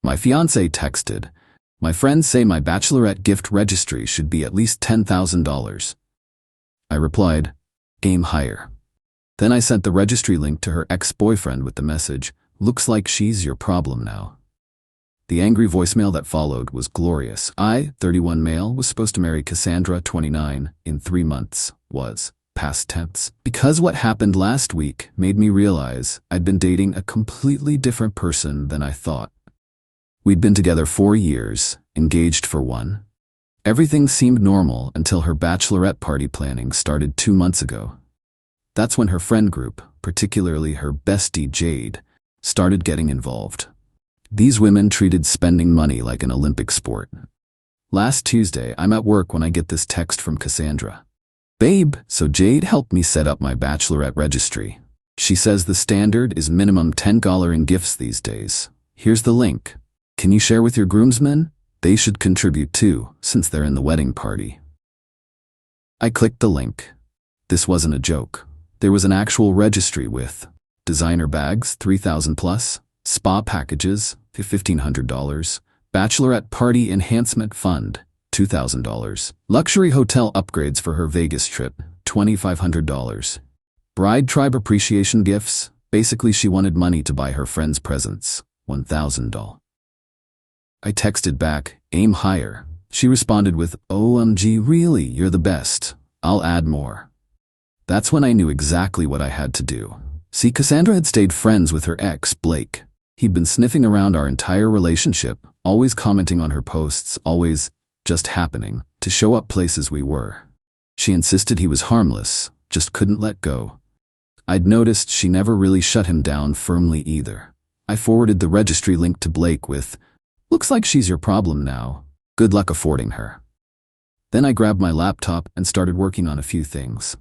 My fiancé texted, "My friends say my Bachelorette gift registry should be at least $10,000. I replied, "Aim higher." Then I sent the registry link to her ex-boyfriend with the message, "Looks like she's your problem now." The angry voicemail that followed was glorious. I, 31 male, was supposed to marry Cassandra, 29, in 3 months, was past tense. Because what happened last week made me realize I'd been dating a completely different person than I thought. We'd been together 4 years, engaged for 1. Everything seemed normal until her bachelorette party planning started 2 months ago. That's when her friend group, particularly her bestie Jade, started getting involved. These women treated spending money like an Olympic sport. Last Tuesday, I'm at work when I get this text from Cassandra. "Babe, so Jade helped me set up my Bachelorette registry. She says the standard is minimum $10 in gifts these days. Here's the link. Can you share with your groomsmen? They should contribute too, since they're in the wedding party." I clicked the link. This wasn't a joke. There was an actual registry with designer bags, $3,000 plus, spa packages, $1,500, Bachelorette Party Enhancement Fund, $2,000, luxury hotel upgrades for her Vegas trip, $2,500, bride tribe appreciation gifts, basically she wanted money to buy her friends presents, $1,000. I texted back, "Aim higher." She responded with, "OMG, really, you're the best. I'll add more." That's when I knew exactly what I had to do. See, Cassandra had stayed friends with her ex, Blake. He'd been sniffing around our entire relationship, always commenting on her posts, always just happening to show up places we were. She insisted he was harmless, just couldn't let go. I'd noticed she never really shut him down firmly either. I forwarded the registry link to Blake with, "Looks like she's your problem now. Good luck affording her." Then I grabbed my laptop and started working on a few things.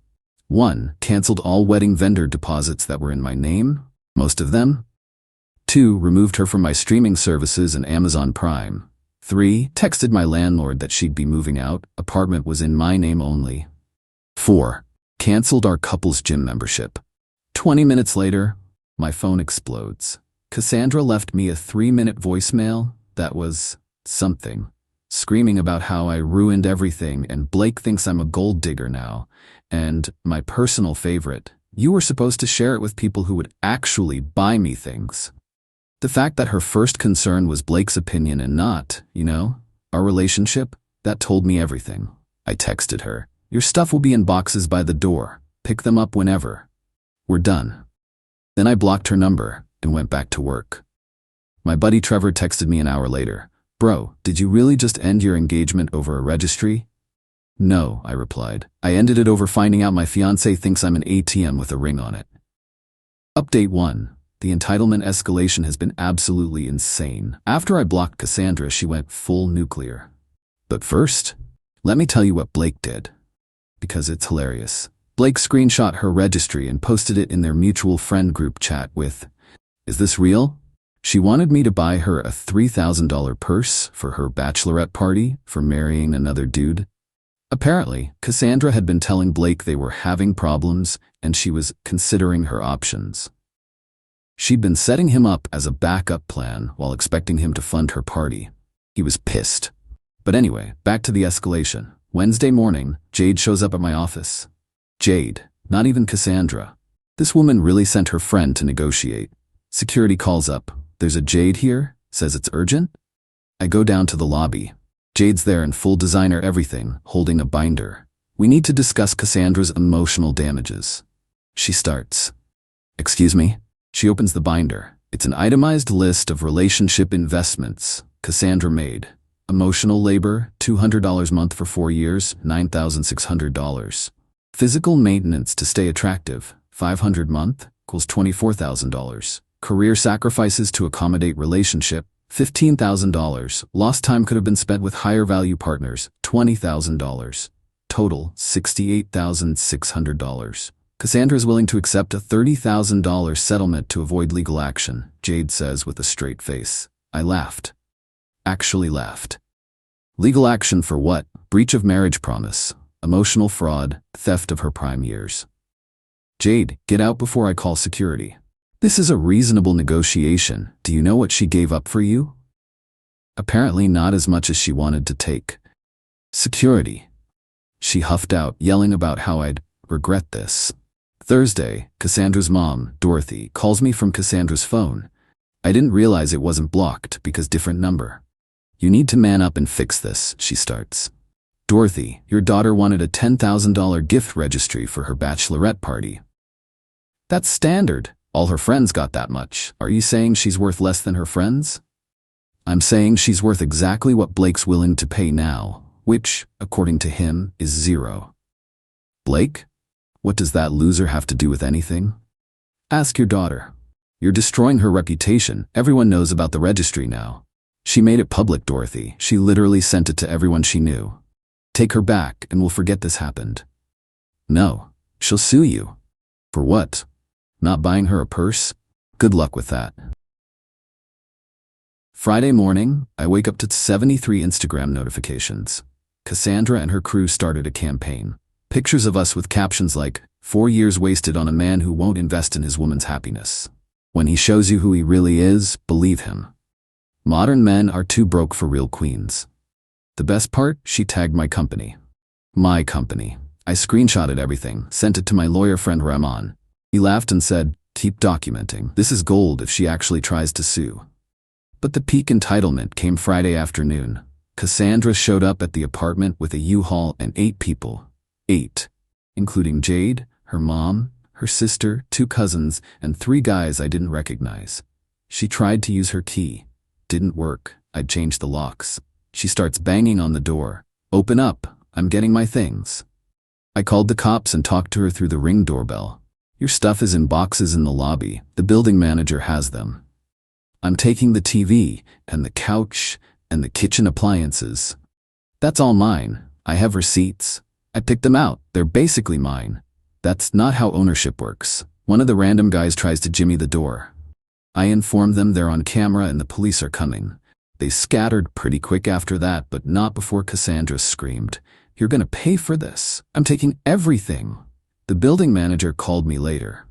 1. Canceled all wedding vendor deposits that were in my name, most of them. 2. Removed her from my streaming services and Amazon Prime. 3. Texted my landlord that she'd be moving out, apartment was in my name only. 4. Canceled our couple's gym membership. 20 minutes later, my phone explodes. Cassandra left me a 3-minute voicemail that was something, screaming about how I ruined everything and Blake thinks I'm a gold digger now. And, my personal favorite, you were supposed to share it with people who would actually buy me things. The fact that her first concern was Blake's opinion and not, our relationship, that told me everything. I texted her, "Your stuff will be in boxes by the door. Pick them up whenever. We're done." Then I blocked her number and went back to work. My buddy Trevor texted me an hour later, "Bro, did you really just end your engagement over a registry?" "No," I replied. "I ended it over finding out my fiancé thinks I'm an ATM with a ring on it." Update 1. The entitlement escalation has been absolutely insane. After I blocked Cassandra, she went full nuclear. But first, let me tell you what Blake did. Because it's hilarious. Blake screenshot her registry and posted it in their mutual friend group chat with, "Is this real? She wanted me to buy her a $3,000 purse for her bachelorette party for marrying another dude." Apparently, Cassandra had been telling Blake they were having problems and she was considering her options. She'd been setting him up as a backup plan while expecting him to fund her party. He was pissed. But anyway, back to the escalation. Wednesday morning, Jade shows up at my office. Jade, not even Cassandra. This woman really sent her friend to negotiate. Security calls up. "There's a Jade here," says it's urgent. I go down to the lobby. Jade's there in full designer everything, holding a binder. "We need to discuss Cassandra's emotional damages." She starts. "Excuse me?" She opens the binder. It's an itemized list of relationship investments Cassandra made. Emotional labor, $200 a month for 4 years, $9,600. Physical maintenance to stay attractive, $500 a month, equals $24,000. Career sacrifices to accommodate relationship, $15,000. Lost time could have been spent with higher value partners, $20,000. Total, $68,600. Cassandra is willing to accept a $30,000 settlement to avoid legal action, Jade says with a straight face. I laughed. Actually laughed. Legal action for what? Breach of marriage promise, emotional fraud, theft of her prime years. Jade, get out before I call security. This is a reasonable negotiation. Do you know what she gave up for you? Apparently not as much as she wanted to take. Security. She huffed out, yelling about how I'd regret this. Thursday, Cassandra's mom, Dorothy, calls me from Cassandra's phone. I didn't realize it wasn't blocked because different number. You need to man up and fix this, she starts. Dorothy, your daughter wanted a $10,000 gift registry for her bachelorette party. That's standard. All her friends got that much. Are you saying she's worth less than her friends? I'm saying she's worth exactly what Blake's willing to pay now, which, according to him, is zero. Blake? What does that loser have to do with anything? Ask your daughter. You're destroying her reputation. Everyone knows about the registry now. She made it public, Dorothy. She literally sent it to everyone she knew. Take her back and we'll forget this happened. No, she'll sue you. For what? Not buying her a purse? Good luck with that. Friday morning, I wake up to 73 Instagram notifications. Cassandra and her crew started a campaign. Pictures of us with captions like, 4 years wasted on a man who won't invest in his woman's happiness. When he shows you who he really is, believe him. Modern men are too broke for real queens. The best part, she tagged my company. My company. I screenshotted everything, sent it to my lawyer friend Ramon. He laughed and said, keep documenting. This is gold if she actually tries to sue. But the peak entitlement came Friday afternoon. Cassandra showed up at the apartment with a U-Haul and 8 people. 8. Including Jade, her mom, her sister, 2 cousins, and 3 guys I didn't recognize. She tried to use her key. Didn't work. I'd changed the locks. She starts banging on the door. Open up. I'm getting my things. I called the cops and talked to her through the Ring doorbell. Your stuff is in boxes in the lobby. The building manager has them. I'm taking the TV and the couch and the kitchen appliances. That's all mine. I have receipts. I picked them out. They're basically mine. That's not how ownership works. One of the random guys tries to jimmy the door. I inform them they're on camera and the police are coming. They scattered pretty quick after that, but not before Cassandra screamed, "You're gonna pay for this. I'm taking everything." The building manager called me later.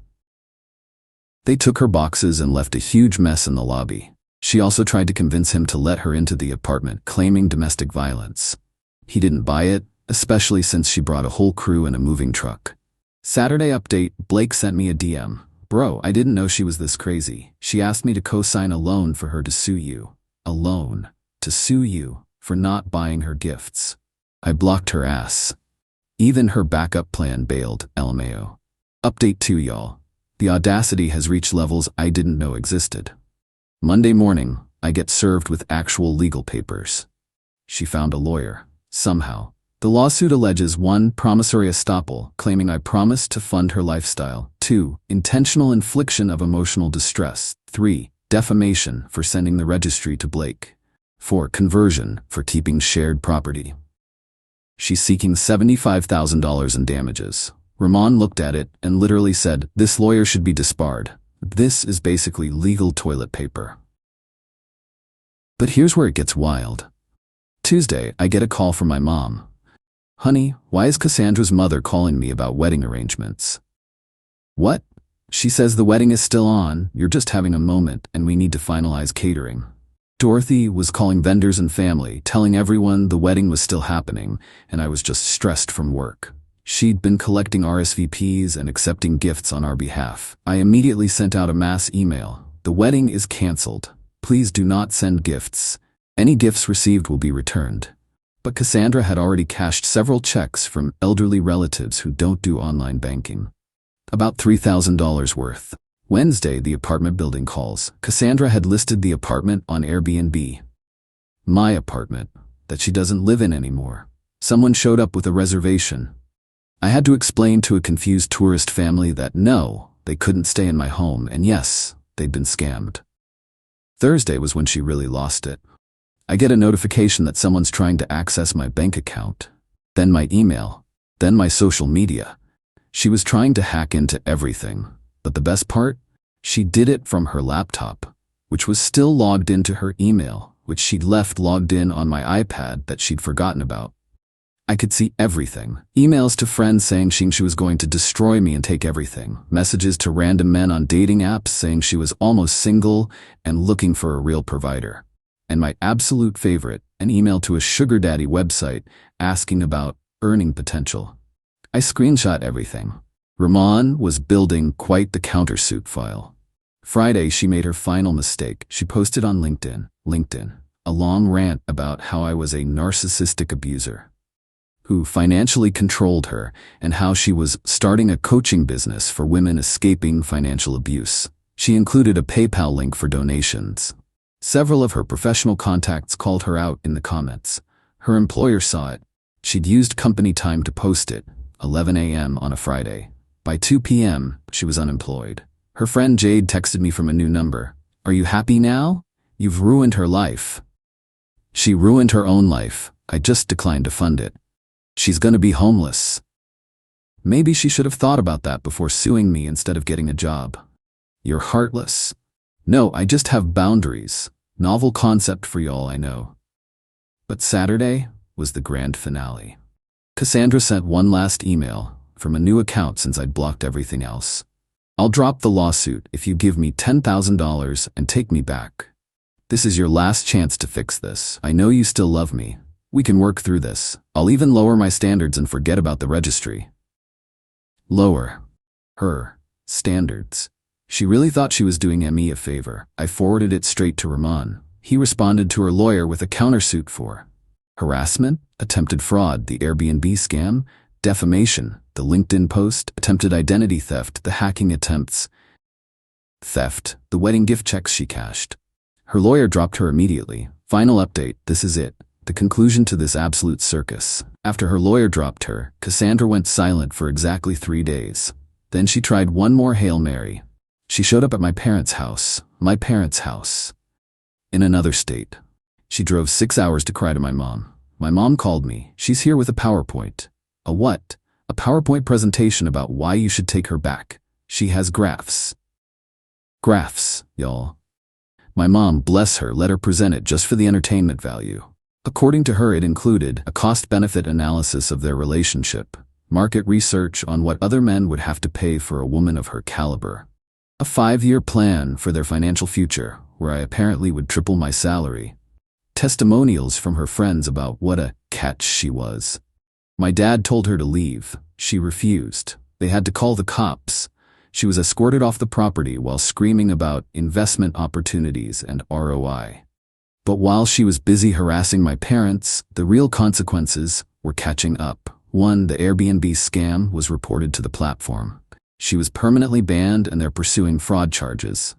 They took her boxes and left a huge mess in the lobby. She also tried to convince him to let her into the apartment, claiming domestic violence. He didn't buy it, especially since she brought a whole crew and a moving truck. Saturday update, Blake sent me a DM. Bro, I didn't know she was this crazy. She asked me to co-sign a loan for her to sue you. A loan. To sue you for not buying her gifts. I blocked her ass. Even her backup plan bailed, LMAO. Update 2 y'all. The audacity has reached levels I didn't know existed. Monday morning, I get served with actual legal papers. She found a lawyer. Somehow. The lawsuit alleges 1. Promissory estoppel, claiming I promised to fund her lifestyle. 2. Intentional infliction of emotional distress. 3. Defamation for sending the registry to Blake. 4. Conversion for keeping shared property. She's seeking $75,000 in damages. Ramon looked at it and literally said, "This lawyer should be disbarred. This is basically legal toilet paper." But here's where it gets wild. Tuesday, I get a call from my mom. "Honey, why is Cassandra's mother calling me about wedding arrangements?" "What?" "She says the wedding is still on, you're just having a moment, and we need to finalize catering." Dorothy was calling vendors and family, telling everyone the wedding was still happening, and I was just stressed from work. She'd been collecting RSVPs and accepting gifts on our behalf. I immediately sent out a mass email. "The wedding is canceled. Please do not send gifts. Any gifts received will be returned." But Cassandra had already cashed several checks from elderly relatives who don't do online banking. About $3,000 worth. Wednesday, the apartment building calls. Cassandra had listed the apartment on Airbnb. My apartment, that she doesn't live in anymore. Someone showed up with a reservation. I had to explain to a confused tourist family that no, they couldn't stay in my home, and yes, they'd been scammed. Thursday was when she really lost it. I get a notification that someone's trying to access my bank account, then my email, then my social media. She was trying to hack into everything, but the best part? She did it from her laptop, which was still logged into her email, which she'd left logged in on my iPad that she'd forgotten about. I could see everything. Emails to friends saying she was going to destroy me and take everything. Messages to random men on dating apps saying she was almost single and looking for a real provider. And my absolute favorite, an email to a sugar daddy website asking about earning potential. I screenshot everything. Ramon was building quite the countersuit file. Friday, she made her final mistake. She posted on LinkedIn, a long rant about how I was a narcissistic abuser who financially controlled her and how she was starting a coaching business for women escaping financial abuse. She included a PayPal link for donations. Several of her professional contacts called her out in the comments. Her employer saw it. She'd used company time to post it, 11 a.m. on a Friday. By 2 p.m., she was unemployed. Her friend Jade texted me from a new number. "Are you happy now? You've ruined her life." She ruined her own life. I just declined to fund it. She's gonna be homeless. Maybe she should have thought about that before suing me instead of getting a job. You're heartless. No, I just have boundaries. Novel concept for y'all, I know. But Saturday was the grand finale. Cassandra sent one last email from a new account since I'd blocked everything else. "I'll drop the lawsuit if you give me $10,000 and take me back. This is your last chance to fix this. I know you still love me. We can work through this. I'll even lower my standards and forget about the registry." Lower her standards. She really thought she was doing me a favor. I forwarded it straight to Ramon. He responded to her lawyer with a countersuit for harassment, attempted fraud, the Airbnb scam, defamation, the LinkedIn post, attempted identity theft, the hacking attempts, theft, the wedding gift checks she cashed. Her lawyer dropped her immediately. Final update, this is it. The conclusion to this absolute circus. After her lawyer dropped her, Cassandra went silent for exactly 3 days. Then she tried one more Hail Mary. She showed up at my parents' house, in another state. She drove 6 hours to cry to my mom. My mom called me. She's here with a PowerPoint. A what? A PowerPoint presentation about why you should take her back. She has graphs. Graphs, y'all. My mom, bless her, let her present it just for the entertainment value. According to her, it included a cost-benefit analysis of their relationship, market research on what other men would have to pay for a woman of her caliber, a 5-year plan for their financial future, where I apparently would triple my salary, testimonials from her friends about what a catch she was. My dad told her to leave. She refused. They had to call the cops. She was escorted off the property while screaming about investment opportunities and ROI. But while she was busy harassing my parents, the real consequences were catching up. 1. The Airbnb scam was reported to the platform. She was permanently banned and they're pursuing fraud charges.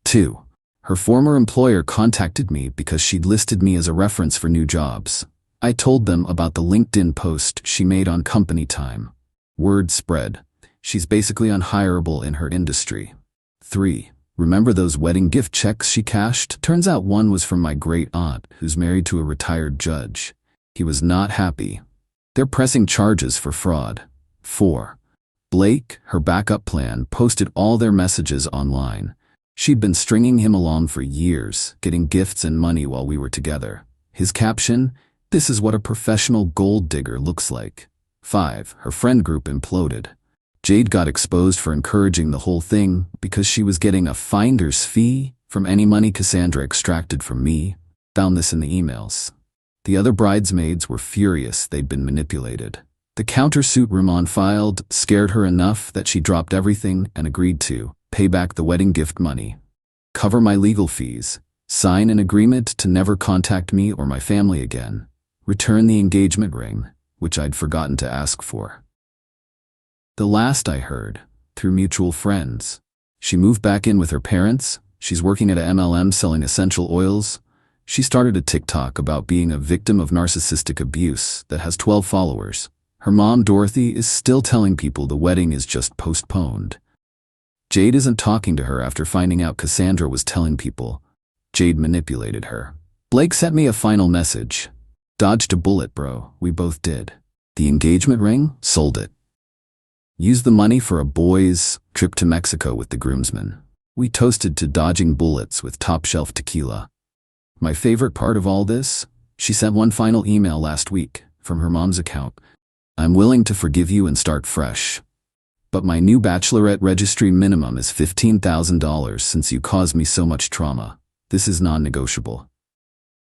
2. Her former employer contacted me because she'd listed me as a reference for new jobs. I told them about the LinkedIn post she made on company time. Word spread. She's basically unhireable in her industry. 3. Remember those wedding gift checks she cashed? Turns out one was from my great-aunt, who's married to a retired judge. He was not happy. They're pressing charges for fraud. 4. Blake, her backup plan, posted all their messages online. She'd been stringing him along for years, getting gifts and money while we were together. His caption, "This is what a professional gold digger looks like." 5. Her friend group imploded. Jade got exposed for encouraging the whole thing because she was getting a finder's fee from any money Cassandra extracted from me. Found this in the emails. The other bridesmaids were furious they'd been manipulated. The countersuit Ramon filed scared her enough that she dropped everything and agreed to pay back the wedding gift money, cover my legal fees, sign an agreement to never contact me or my family again, return the engagement ring, which I'd forgotten to ask for. The last I heard, through mutual friends. She moved back in with her parents. She's working at a MLM selling essential oils. She started a TikTok about being a victim of narcissistic abuse that has 12 followers. Her mom, Dorothy, is still telling people the wedding is just postponed. Jade isn't talking to her after finding out Cassandra was telling people. Jade manipulated her. Blake sent me a final message. Dodged a bullet, bro. We both did. The engagement ring? Sold it. Used the money for a boys' trip to Mexico with the groomsmen. We toasted to dodging bullets with top-shelf tequila. My favorite part of all this? She sent one final email last week from her mom's account. I'm willing to forgive you and start fresh. But my new Bachelorette registry minimum is $15,000 since you caused me so much trauma. This is non-negotiable.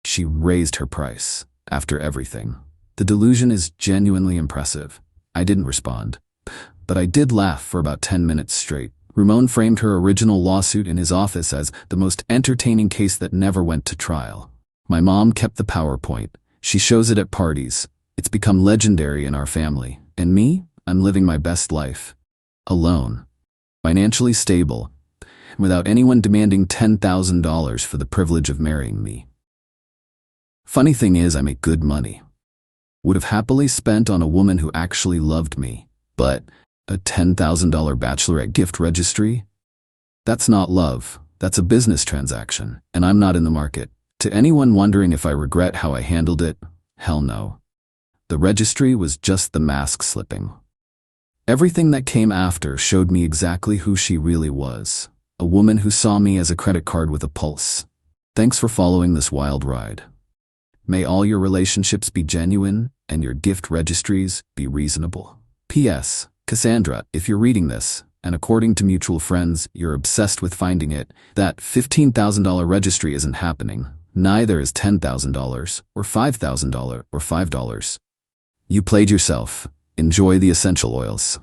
She raised her price. After everything. The delusion is genuinely impressive. I didn't respond. But I did laugh for about 10 minutes straight. Ramon framed her original lawsuit in his office as the most entertaining case that never went to trial. My mom kept the PowerPoint. She shows it at parties. It's become legendary in our family. And me? I'm living my best life. Alone. Financially stable. Without anyone demanding $10,000 for the privilege of marrying me. Funny thing is, I make good money. Would have happily spent on a woman who actually loved me. But a $10,000 Bachelorette gift registry? That's not love. That's a business transaction. And I'm not in the market. To anyone wondering if I regret how I handled it, hell no. The registry was just the mask slipping. Everything that came after showed me exactly who she really was. A woman who saw me as a credit card with a pulse. Thanks for following this wild ride. May all your relationships be genuine and your gift registries be reasonable. P.S. Cassandra, if you're reading this, and according to mutual friends, you're obsessed with finding it, that $15,000 registry isn't happening. Neither is $10,000 or $5,000 or $5. You played yourself. Enjoy the essential oils.